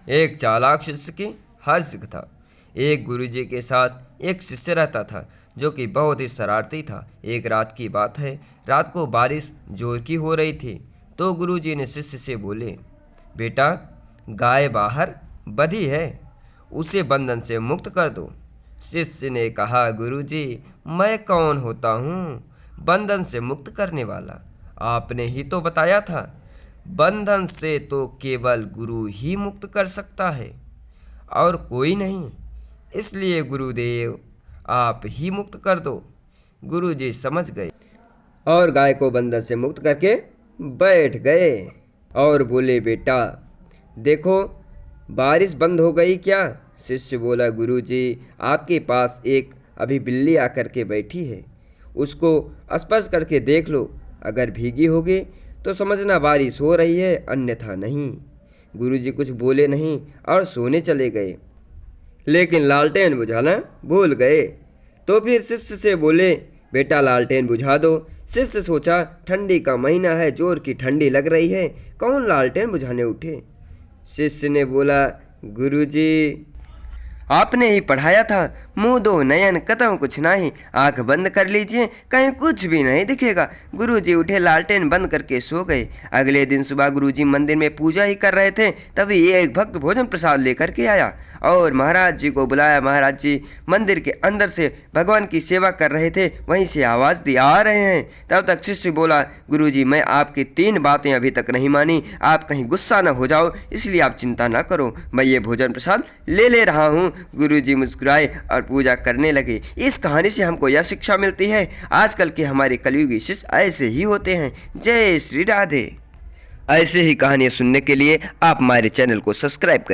एक चालाक शिष्य की हास्य कथा। एक गुरुजी के साथ एक शिष्य रहता था जो कि बहुत ही शरारती था। एक रात की बात है, रात को बारिश जोर की हो रही थी। तो गुरुजी ने शिष्य से बोले, बेटा, गाय बाहर बंधी है, उसे बंधन से मुक्त कर दो। शिष्य ने कहा, गुरुजी, मैं कौन होता हूँ बंधन से मुक्त करने वाला? आपने ही तो बताया था, बंधन से तो केवल गुरु ही मुक्त कर सकता है और कोई नहीं। इसलिए गुरुदेव, आप ही मुक्त कर दो। गुरुजी समझ गए और गाय को बंधन से मुक्त करके बैठ गए और बोले, बेटा देखो, बारिश बंद हो गई क्या? शिष्य बोला, गुरुजी, आपके पास एक अभी बिल्ली आकर के बैठी है, उसको स्पर्श करके देख लो, अगर भीगी होगी तो समझना बारिश हो रही है, अन्यथा नहीं। गुरुजी कुछ बोले नहीं और सोने चले गए, लेकिन लालटेन बुझाना भूल गए। तो फिर शिष्य से बोले, बेटा लालटेन बुझा दो। शिष्य सोचा, ठंडी का महीना है, जोर की ठंडी लग रही है, कौन लालटेन बुझाने उठे। शिष्य ने बोला, गुरुजी, आपने ही पढ़ाया था, मुंह दो नयन कतम कुछ नहीं, आंख बंद कर लीजिए, कहीं कुछ भी नहीं दिखेगा। गुरुजी उठे, लालटेन बंद करके सो गए। अगले दिन सुबह गुरुजी मंदिर में पूजा ही कर रहे थे, तभी एक भक्त भोजन प्रसाद लेकर के आया और महाराज जी को बुलाया। महाराज जी मंदिर के अंदर से भगवान की सेवा कर रहे थे, वहीं से आवाज़ दी, आ रहे हैं। तब तक शिष्य बोला, गुरुजी, मैं आपकी 3 बातें अभी तक नहीं मानी, आप कहीं गुस्सा न हो जाओ, इसलिए आप चिंता न करो, मैं ये भोजन प्रसाद ले रहा हूँ। गुरुजी मुस्कुराए और पूजा करने लगे। इस कहानी से हमको यह शिक्षा मिलती है, आजकल के हमारे कलयुगी शिष्य ऐसे ही होते हैं। जय श्री राधे। ऐसे ही कहानियाँ सुनने के लिए आप हमारे चैनल को सब्सक्राइब करें।